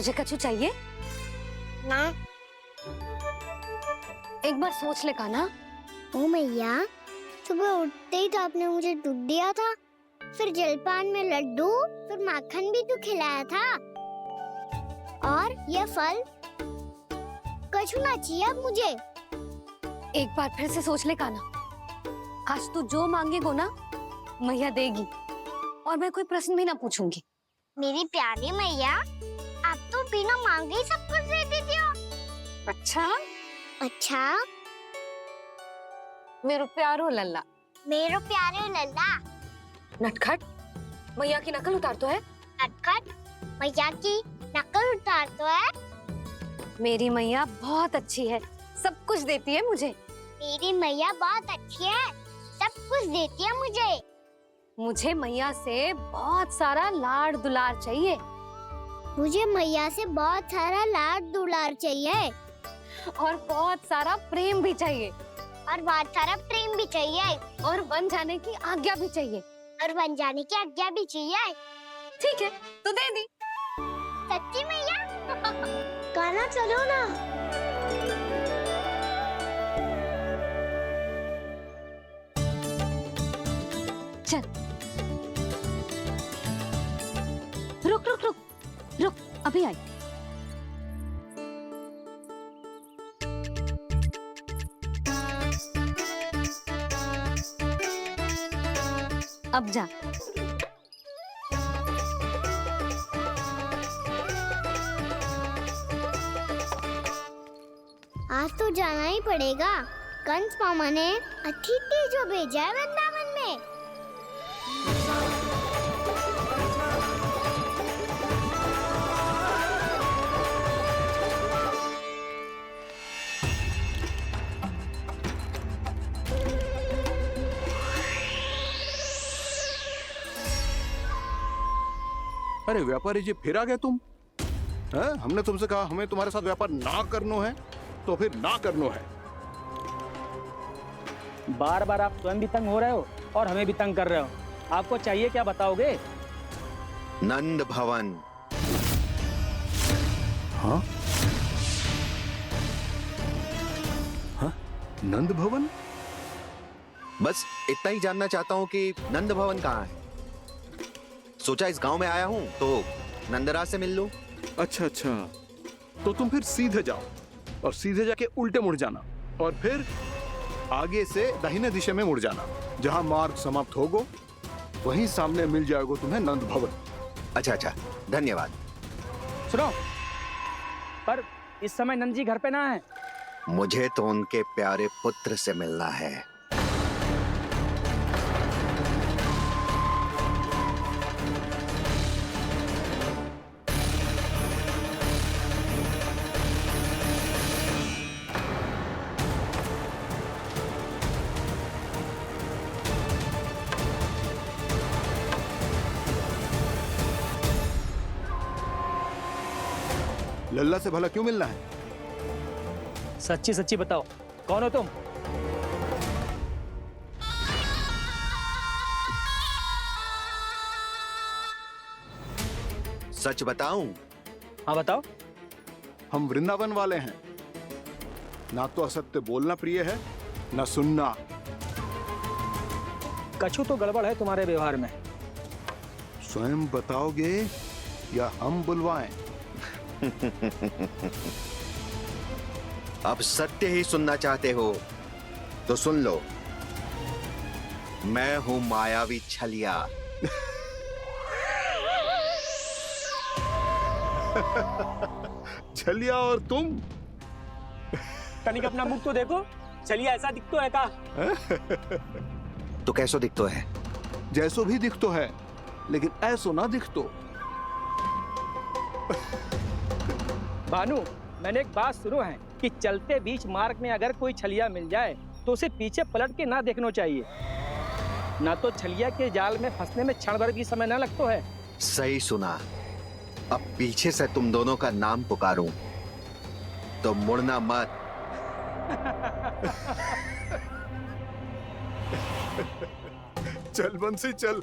तुझे कछु चाहिए ना। एक बार सोच ले कान्हा। ओ मैया, सुबह उठते ही तो आपने मुझे दूध दिया था, फिर जलपान में लड्डू, फिर माखन भी तो खिलाया था। और ये फल कछु ना चाहिए अब मुझे। एक बार फिर से सोच ले कान्हा। आज तू जो मांगेगो ना मैया देगी, और मैं कोई प्रश्न भी ना पूछूंगी। मेरी प्यारी मैया, आप तो बिना मांगे ही सब कुछ दे देती हो। अच्छा, अच्छा, मेरो प्यारो लल्ला। मेरो प्यारे लल्ला। नटखट, मैया की नकल उतार तो है। नटखट, मैया की नकल उतार तो है। मेरी मैया बहुत अच्छी है, सब कुछ देती है मुझे। मेरी मैया बहुत अच्छी है, सब कुछ देती है मुझे। मुझे मैया से बहुत सारा लाड़ दुलार चाहिए। मुझे मैया से बहुत सारा लाड दुलार चाहिए। और बहुत सारा प्रेम भी चाहिए। और बहुत सारा प्रेम भी चाहिए। और बन जाने की आज्ञा भी चाहिए। और बन जाने की आज्ञा भी चाहिए। ठीक है, तो दे दी। सच्ची मैया? गाना चलो ना। चल, रुक रुक रुक रुक, अभी आई। अब जा। आज तो जाना ही पड़ेगा। कंस मामा ने अतिथि जो भेजा है वृंदावन में। अरे व्यापारी जी, फिर आ गए तुम? हैं? हमने तुमसे कहा हमें तुम्हारे साथ व्यापार ना करनो है, तो फिर ना करनो है। बार बार आप स्वयं भी तंग हो रहे हो और हमें भी तंग कर रहे हो। आपको चाहिए क्या बताओगे? नंद भवन। हाँ? हाँ? नंद भवन? बस इतना ही जानना चाहता हूँ कि नंद भवन कहाँ है। सोचा इस गांव में आया हूँ तो नंदराज से मिल लूं। अच्छा अच्छा, तो तुम फिर सीधे जाओ और सीधे जाके उल्टे मुड़ जाना, और फिर आगे से दाहिने दिशा में मुड़ जाना। जहाँ मार्ग समाप्त होगो वहीं सामने मिल जाएगा तुम्हें नंद भवन। अच्छा अच्छा, धन्यवाद। सुनो, पर इस समय नंद जी घर पे ना है। मुझे तो उनके प्यारे पुत्र से मिलना है। लल्ला से भला क्यों मिलना है? सच्ची सच्ची बताओ, कौन हो तुम? सच बताऊं? हाँ बताओ। हम वृंदावन वाले हैं। ना तो असत्य बोलना प्रिय है, ना सुनना। कछु तो गड़बड़ है तुम्हारे व्यवहार में। स्वयं बताओगे या हम बुलवाएं? अब सत्य ही सुनना चाहते हो तो सुन लो। मैं हूं मायावी छलिया। छलिया और तुम? तनिक अपना मुख तो देखो, चलिए ऐसा दिखतो है का? तो कैसो दिखतो है? जैसो भी दिखतो है, लेकिन ऐसो ना दिखतो। भानु, मैंने एक बात सुनो है कि चलते बीच मार्ग में अगर कोई छलिया मिल जाए तो उसे पीछे पलट के ना देखना चाहिए, ना तो छलिया के जाल में फंसने में क्षण भर भी समय ना लगता है। सही सुना। अब पीछे से तुम दोनों का नाम पुकारूं तो मुड़ना मत। चल बंसी चल,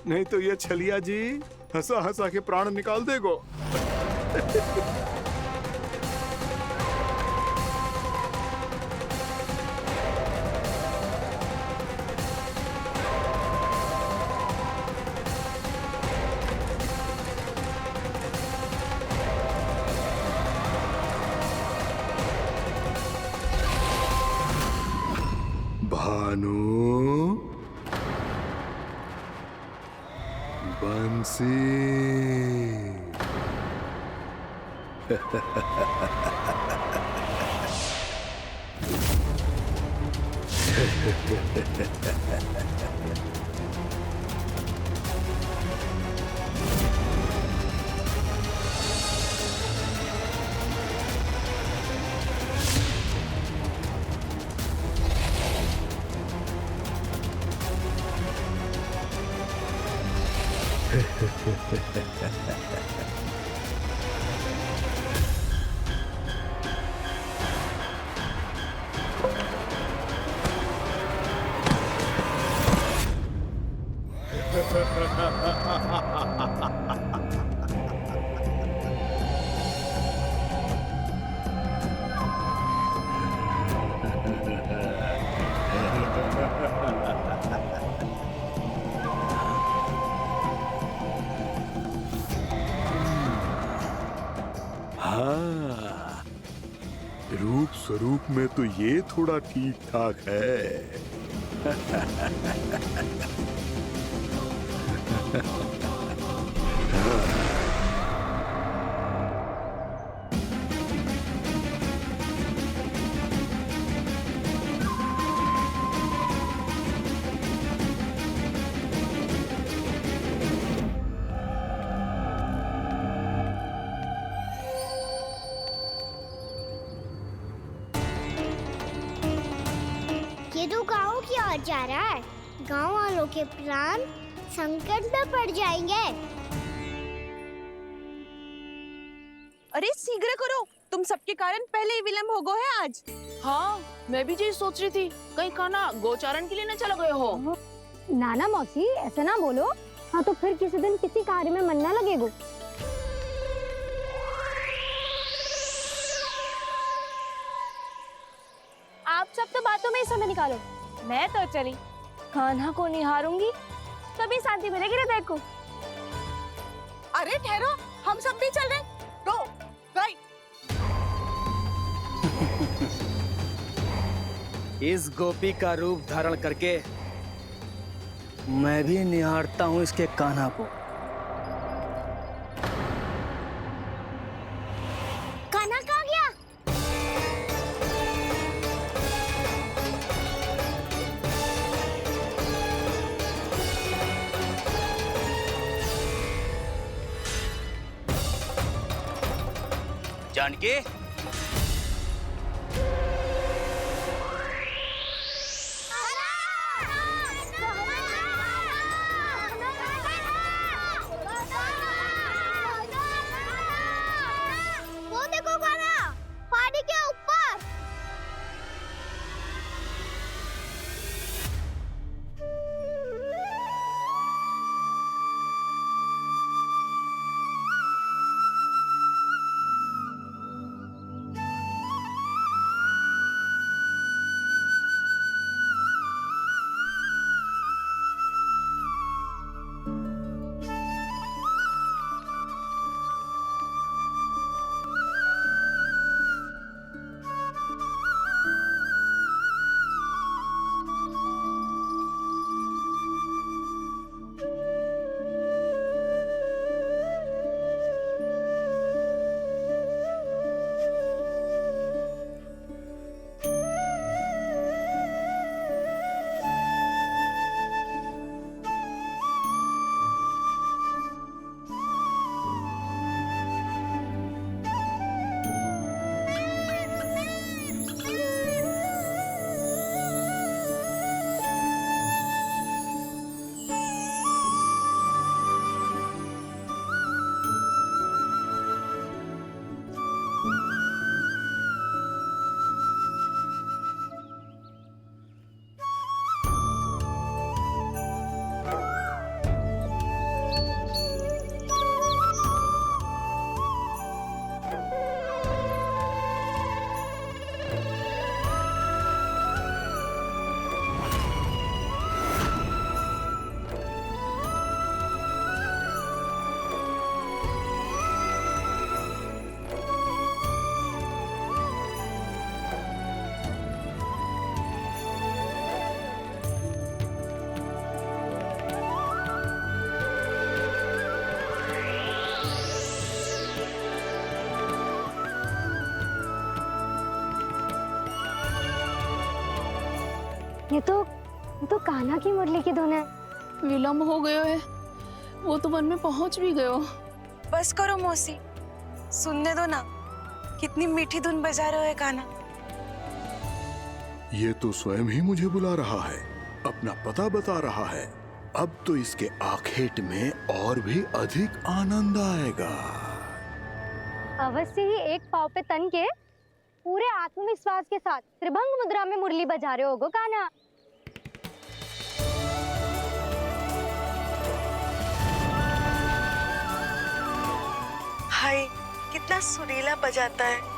नहीं तो ये छलिया जी हंसा हंसा के प्राण निकाल देगो। भानु, बंसी। हाँ, रूप स्वरूप में तो ये थोड़ा ठीक ठाक है। ये तो गाँव की ओर जा रहा है। गाँव वालों के प्राण संकट में पड़ जाएंगे। अरे शीघ्र करो, तुम सबके कारण पहले ही विलंब हो गो है आज। हाँ, मैं भी यही सोच रही थी, कहीं खाना गोचारण के लिए न चला गए हो। नाना मौसी ऐसे ना बोलो। हाँ तो फिर किसी दिन किसी कार्य में मन ना लगेगो। आप सब तो बातों में ही समय निकालो। मैं तो चली कान्हा को निहारूंगी, तभी शांति मिलेगी हृदय को। अरे ठहरो, हम सब भी चल रहे। रो, गई। इस गोपी का रूप धारण करके मैं भी निहारता हूँ इसके कान्हा को। कान्हा कहाँ गया? जानकी, वो देखो कान्हा, पहाड़ी के ऊपर। ये तो कान्हा की मुरली की धुन है। विलम्ब हो गयो है, वो तो वन में पहुंच भी गयो। बस करो मौसी, सुनने दो ना, कितनी मीठी धुन बजा रहे हो कान्हा। ये तो स्वयं ही मुझे बुला रहा है, अपना पता बता रहा है। अब तो इसके आखेट में और भी अधिक आनंद आएगा। अवश्य ही एक पाव पे तन के पूरे आत्मविश्वास के साथ त्रिभंग मुद्रा में मुरली बजा रहे होगो कान्हा। हाय, कितना सुरीला बजाता है।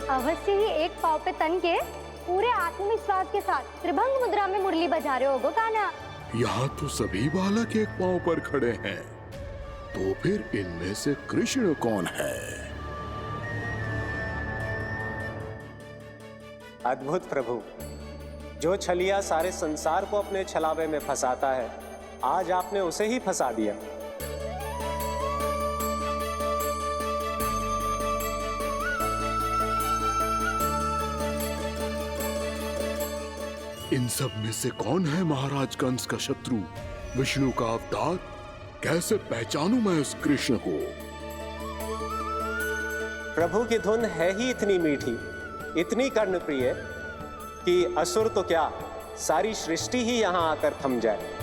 अवश्य ही एक पाव पे तन के पूरे आत्मविश्वास के साथ त्रिभंग मुद्रा में मुरली बजा रहे होगो कान्हा। यहाँ तो सभी बालक एक पांव पर खड़े हैं, तो फिर इनमें से कृष्ण कौन है? अद्भुत प्रभु, जो छलिया सारे संसार को अपने छलावे में फंसाता है, आज आपने उसे ही फंसा दिया। इन सब में से कौन है महाराज कंस का शत्रु, विष्णु का अवतार? कैसे पहचानूं मैं उस कृष्ण को? प्रभु की धुन है ही इतनी मीठी, इतनी कर्णप्रिय कि असुर तो क्या, सारी सृष्टि ही यहां आकर थम जाए।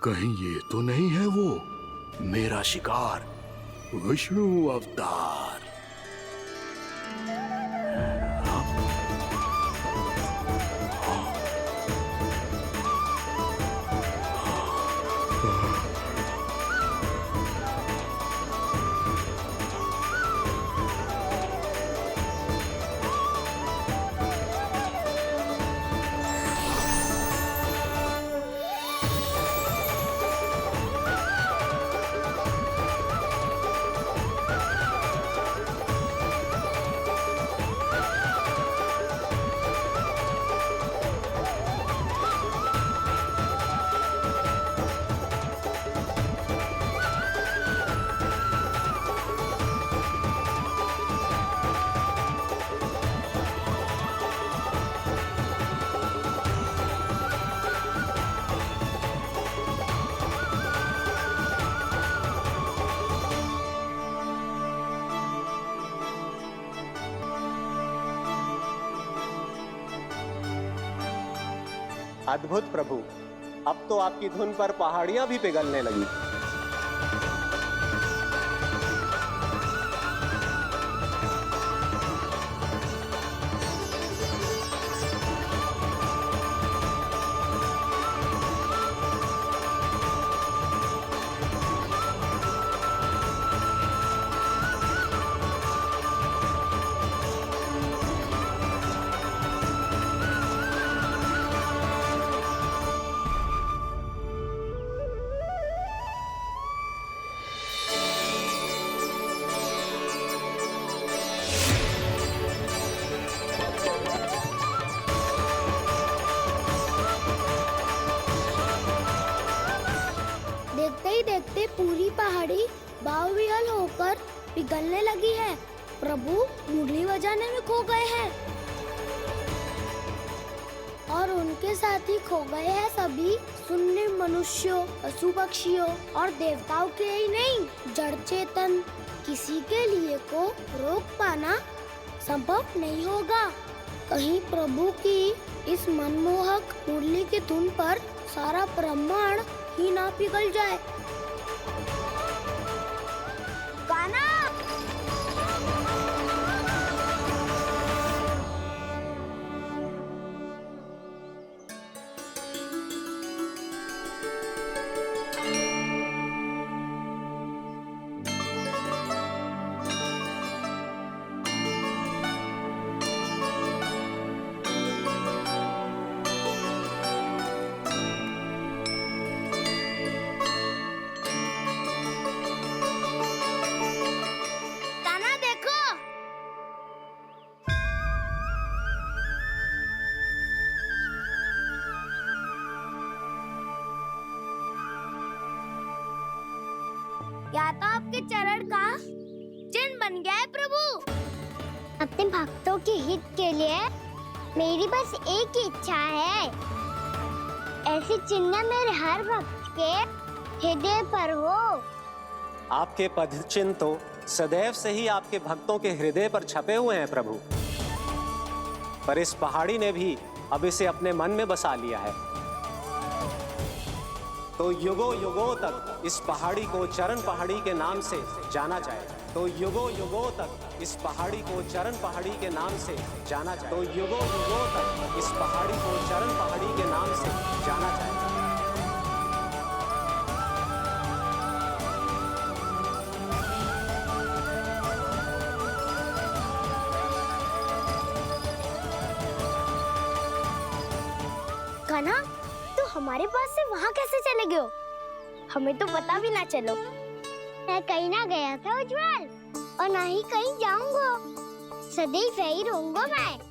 कहीं ये तो नहीं है वो मेरा शिकार विष्णु अवतार। अद्भुत प्रभु, अब तो आपकी धुन पर पहाड़ियां भी पिघलने लगी। देखते ही देखते पूरी पहाड़ी बावरियल होकर पिघलने लगी है। प्रभु मुरली बजाने में खो गए हैं और उनके साथ ही खो गए हैं सभी सुनने मनुष्यों, पशु पक्षियों और देवताओं के ही नहीं, जड़ चेतन किसी के लिए को रोक पाना संभव नहीं होगा। कहीं प्रभु की इस मनमोहक मुरली की धुन पर सारा ब्रह्मांड ही ना पिघल जाए। गाना या तो आपके चरण का चिन्ह बन गया है प्रभु। अपने भक्तों के हित के लिए मेरी बस एक ही इच्छा है, ऐसी चिन्ह मेरे हर भक्त के हृदय पर हो। आपके पद चिन्ह तो सदैव से ही आपके भक्तों के हृदय पर छपे हुए हैं प्रभु, पर इस पहाड़ी ने भी अब इसे अपने मन में बसा लिया है। तो युगों युगों तक इस पहाड़ी को चरण पहाड़ी के नाम से जाना जाएगा। तो युगों युगों तक इस पहाड़ी को चरण पहाड़ी के नाम से जाना जाएगा। तो युगों युगों तक इस पहाड़ी को चरण पहाड़ी के नाम से जाना जाएगा। कान्हा, तो हमारे पास से वहाँ कैसे चले गए हो? हमें तो पता भी ना चलो। मैं कहीं ना गया था उज्जवल, और ना ही कहीं जाऊंगा। सदैव यही रहूंगा मैं।